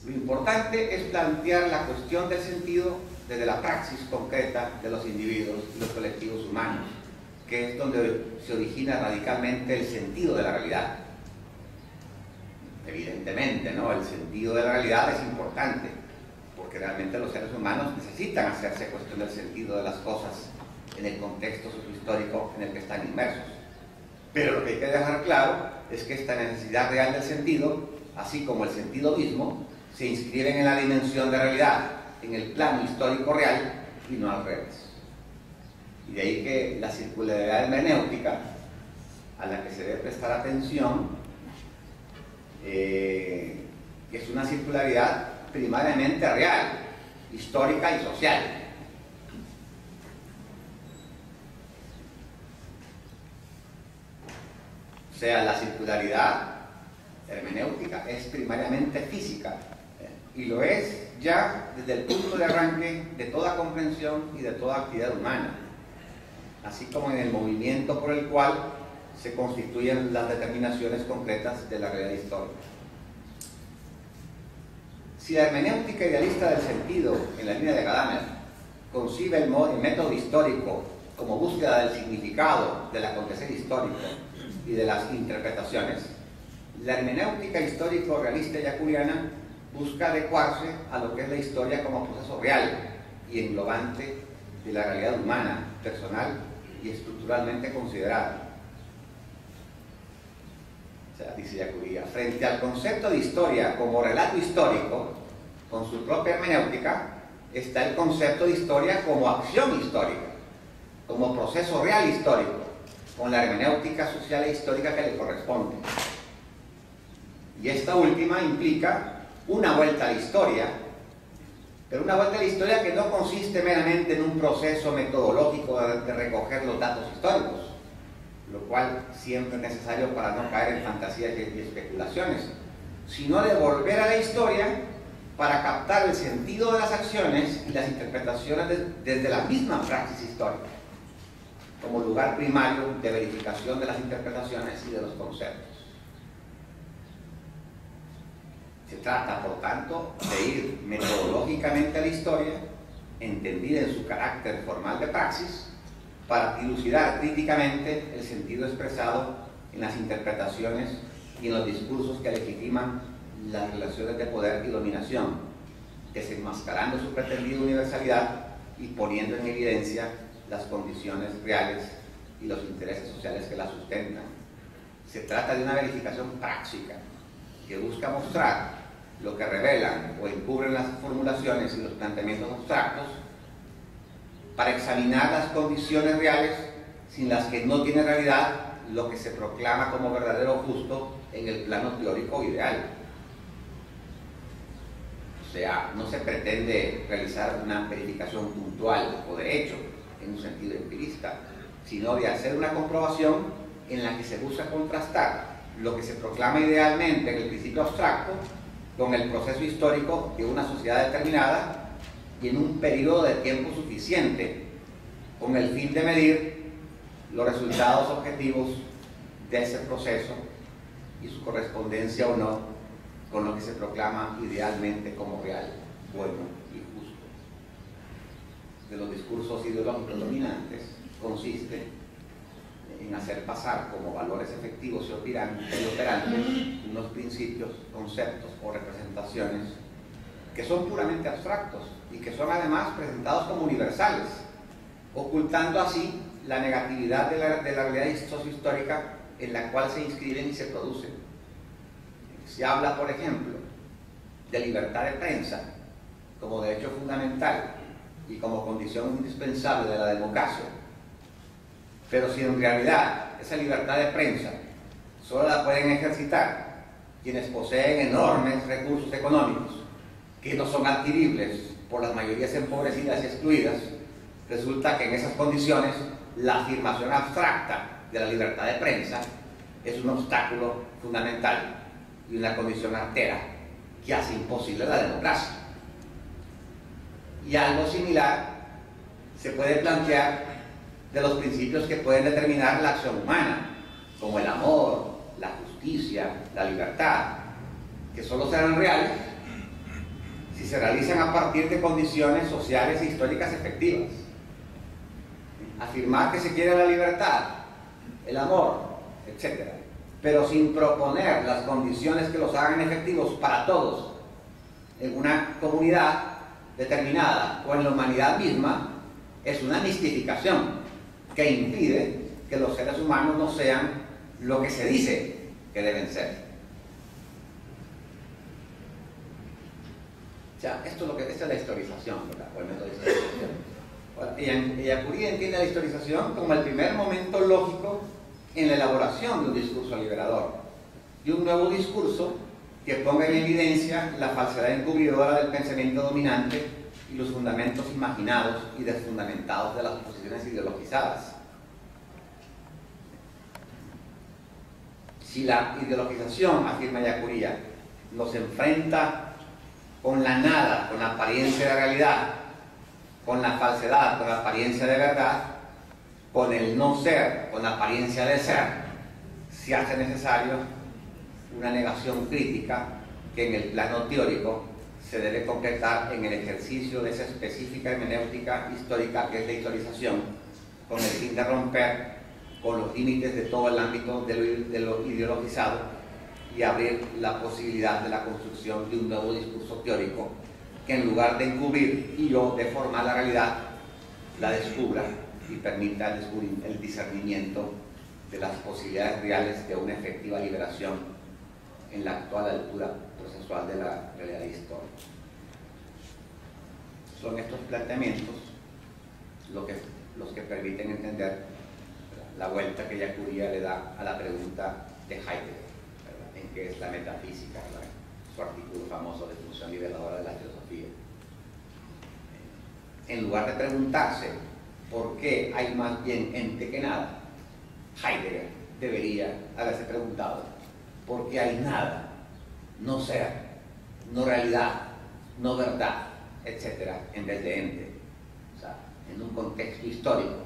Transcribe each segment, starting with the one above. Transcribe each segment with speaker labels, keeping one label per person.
Speaker 1: Lo importante es plantear la cuestión del sentido desde la praxis concreta de los individuos y los colectivos humanos, que es donde se origina radicalmente el sentido de la realidad. Evidentemente, ¿no? El sentido de la realidad es importante, porque realmente los seres humanos necesitan hacerse cuestión del sentido de las cosas en el contexto sociohistórico en el que están inmersos. Pero lo que hay que dejar claro es que esta necesidad real del sentido, así como el sentido mismo, se inscriben en la dimensión de realidad, en el plano histórico real y no al revés. Y de ahí que la circularidad hermenéutica, a la que se debe prestar atención, es una circularidad primariamente real, histórica y social. O sea, la circularidad hermenéutica es primariamente física, y lo es ya desde el punto de arranque de toda comprensión y de toda actividad humana, así como en el movimiento por el cual se constituyen las determinaciones concretas de la realidad histórica. Si la hermenéutica idealista del sentido, en la línea de Gadamer, concibe el método histórico como búsqueda del significado del acontecer histórico y de las interpretaciones, la hermenéutica histórico-realista yacuriana busca adecuarse a lo que es la historia como proceso real y englobante de la realidad humana, personal y estructuralmente considerada. O sea, dice Yacuría, frente al concepto de historia como relato histórico, con su propia hermenéutica, está el concepto de historia como acción histórica, como proceso real histórico, con la hermenéutica social e histórica que le corresponde. Y esta última implica una vuelta a la historia, pero una vuelta a la historia que no consiste meramente en un proceso metodológico de recoger los datos históricos, lo cual siempre es necesario para no caer en fantasías y especulaciones, sino de volver a la historia para captar el sentido de las acciones y las interpretaciones desde la misma praxis histórica, como lugar primario de verificación de las interpretaciones y de los conceptos. Se trata, por tanto, de ir metodológicamente a la historia, entendida en su carácter formal de praxis, para dilucidar críticamente el sentido expresado en las interpretaciones y en los discursos que legitiman las relaciones de poder y dominación, desenmascarando su pretendida universalidad y poniendo en evidencia las condiciones reales y los intereses sociales que la sustentan. Se trata de una verificación práctica que busca mostrar lo que revelan o encubren las formulaciones y los planteamientos abstractos, para examinar las condiciones reales sin las que no tiene realidad lo que se proclama como verdadero o justo en el plano teórico o ideal. O sea, no se pretende realizar una verificación puntual o de hecho en un sentido empirista, sino de hacer una comprobación en la que se busca contrastar lo que se proclama idealmente en el principio abstracto con el proceso histórico de una sociedad determinada y en un periodo de tiempo suficiente, con el fin de medir los resultados objetivos de ese proceso y su correspondencia o no con lo que se proclama idealmente como real, bueno y justo. De los discursos ideológicos dominantes consiste en hacer pasar como valores efectivos y operantes unos principios, conceptos o representaciones que son puramente abstractos y que son además presentados como universales, ocultando así la negatividad de la realidad sociohistórica en la cual se inscriben y se producen. Se habla, por ejemplo, de libertad de prensa como derecho fundamental y como condición indispensable de la democracia, pero si en realidad esa libertad de prensa solo la pueden ejercitar quienes poseen enormes recursos económicos que no son adquiribles por las mayorías empobrecidas y excluidas, resulta que en esas condiciones la afirmación abstracta de la libertad de prensa es un obstáculo fundamental y una condición artera que hace imposible la democracia. Y algo similar se puede plantear de los principios que pueden determinar la acción humana, como el amor, la justicia, la libertad, que solo serán reales si se realizan a partir de condiciones sociales e históricas efectivas. Afirmar que se quiere la libertad, el amor, etc., pero sin proponer las condiciones que los hagan efectivos para todos en una comunidad determinada o en la humanidad misma, es una mistificación que impide que los seres humanos no sean lo que se dice que deben ser. O sea, esta es la historización, ¿verdad? O el método de historización. Ellacuría entiende la historización como el primer momento lógico en la elaboración de un discurso liberador, y un nuevo discurso que ponga en evidencia la falsedad encubridora del pensamiento dominante y los fundamentos imaginados y desfundamentados de las posiciones ideologizadas. Si la ideologización, afirma Ellacuría, nos enfrenta con la nada, con la apariencia de realidad, con la falsedad, con la apariencia de verdad, con el no ser, con la apariencia de ser, se hace necesario una negación crítica que en el plano teórico se debe concretar en el ejercicio de esa específica hermenéutica histórica que es la historización, con el fin de romper con los límites de todo el ámbito de lo ideologizado y abrir la posibilidad de la construcción de un nuevo discurso teórico que, en lugar de encubrir y o deformar la realidad, la descubra y permita el discernimiento de las posibilidades reales de una efectiva liberación en la actual altura procesual de la realidad histórica. Son estos planteamientos los que permiten entender la vuelta que Ellacuría le da a la pregunta de Heidegger, ¿verdad?, en qué es la metafísica, ¿verdad?, su artículo famoso de función liberadora de la filosofía. En lugar de preguntarse por qué hay más bien ente que nada, Heidegger debería haberse preguntado por qué hay nada, no ser, no realidad, no verdad, etc., en vez de ente. O sea, en un contexto histórico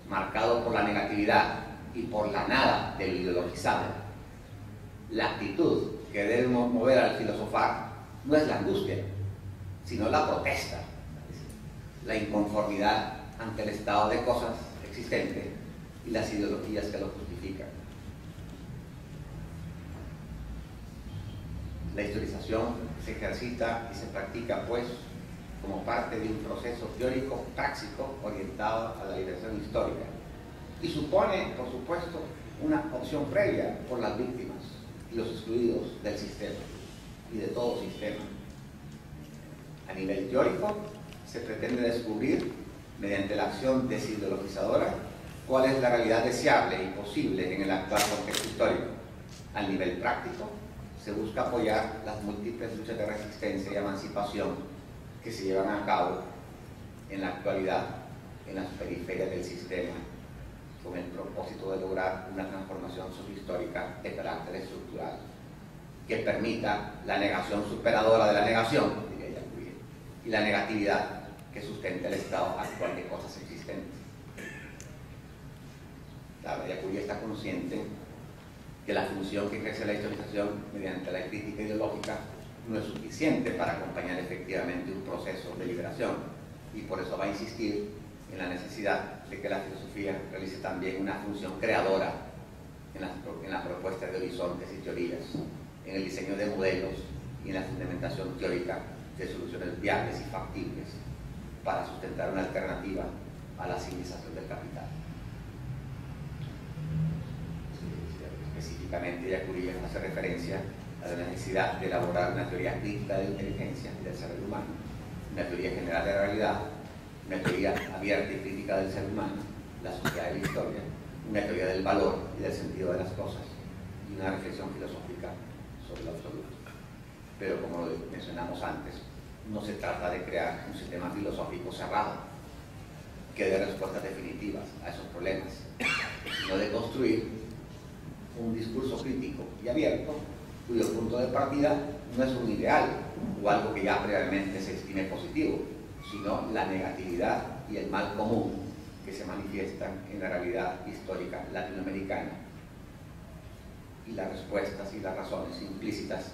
Speaker 1: marcado por la negatividad y por la nada del ideologizado, la actitud que debe mover al filosofar no es la angustia, sino la protesta, la inconformidad ante el estado de cosas existente y las ideologías que lo justifican. La historización se ejercita y se practica, pues, como parte de un proceso teórico práctico orientado a la liberación histórica, y supone, por supuesto, una opción previa por las víctimas y los excluidos del sistema y de todo sistema. A nivel teórico, se pretende descubrir, mediante la acción desideologizadora, cuál es la realidad deseable y posible en el actual contexto histórico. A nivel práctico, se busca apoyar las múltiples luchas de resistencia y emancipación que se llevan a cabo en la actualidad en las periferias del sistema, con el propósito de lograr una transformación sociohistórica de carácter estructural que permita la negación superadora de la negación, diría Ellacuría, y la negatividad que sustenta el estado actual de cosas existentes. Claro, Ellacuría está consciente que la función que ejerce la historización mediante la crítica ideológica no es suficiente para acompañar efectivamente un proceso de liberación, y por eso va a insistir en la necesidad de que la filosofía realice también una función creadora en la propuesta de horizontes y teorías, en el diseño de modelos y en la fundamentación teórica de soluciones viables y factibles para sustentar una alternativa a la civilización del capital. Específicamente, Ellacuría hace referencia a la necesidad de elaborar una teoría crítica de la inteligencia y del saber humano, una teoría general de la realidad, una teoría abierta y crítica del ser humano, la sociedad y la historia, una teoría del valor y del sentido de las cosas, y una reflexión filosófica sobre lo absoluto. Pero, como lo mencionamos antes, no se trata de crear un sistema filosófico cerrado que dé respuestas definitivas a esos problemas, sino de construir un discurso crítico y abierto cuyo punto de partida no es un ideal o algo que ya previamente se estime positivo, sino la negatividad y el mal común que se manifiestan en la realidad histórica latinoamericana, y las respuestas y las razones implícitas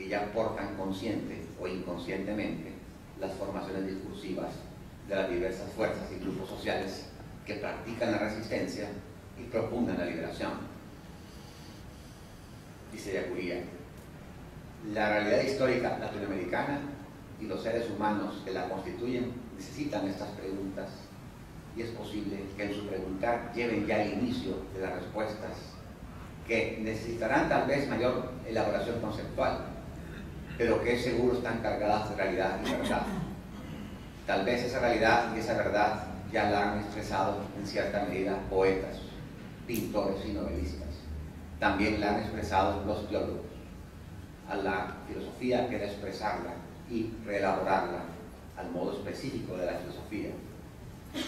Speaker 1: que ya portan consciente o inconscientemente las formaciones discursivas de las diversas fuerzas y grupos sociales que practican la resistencia y propugnan la liberación. Dice Ellacuría, la realidad histórica latinoamericana y los seres humanos que la constituyen necesitan estas preguntas, y es posible que en su preguntar lleven ya el inicio de las respuestas, que necesitarán tal vez mayor elaboración conceptual, pero que es seguro están cargadas de realidad y verdad. Tal vez esa realidad y esa verdad ya la han expresado en cierta medida poetas, pintores y novelistas. También la han expresado los teólogos. A la filosofía queda expresarla y reelaborarla al modo específico de la filosofía,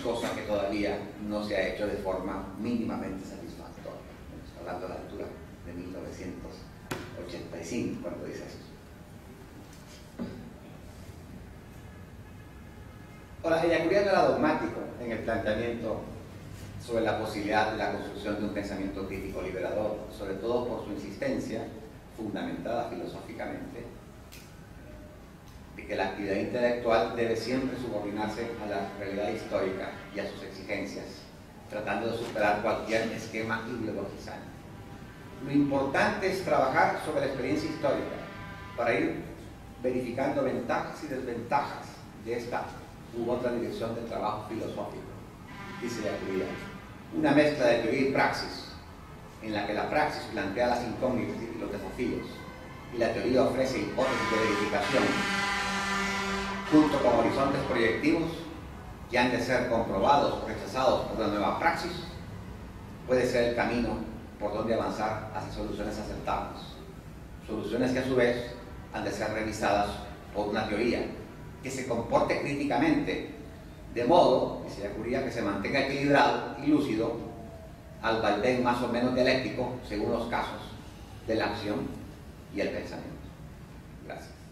Speaker 1: cosa que todavía no se ha hecho de forma mínimamente satisfactoria. Estamos hablando de la altura de 1985 cuando dice eso. Ahora, Ellacuría no era dogmático en el planteamiento sobre la posibilidad de la construcción de un pensamiento crítico liberador, sobre todo por su insistencia, fundamentada filosóficamente, de que la actividad intelectual debe siempre subordinarse a la realidad histórica y a sus exigencias, tratando de superar cualquier esquema ideologizante. Lo importante es trabajar sobre la experiencia histórica para ir verificando ventajas y desventajas de esta u otra dirección de trabajo filosófico. Dice Ellacuría, una mezcla de teoría y praxis, en la que la praxis plantea las incógnitas y los desafíos, y la teoría ofrece hipótesis de verificación, junto con horizontes proyectivos que han de ser comprobados o rechazados por la nueva praxis, puede ser el camino por donde avanzar hacia soluciones aceptables. Soluciones que a su vez han de ser revisadas por una teoría que se comporte críticamente, de modo, dice Ellacuría, que se mantenga equilibrado y lúcido al vaivén más o menos dialéctico, según los casos, de la acción y el pensamiento. Gracias.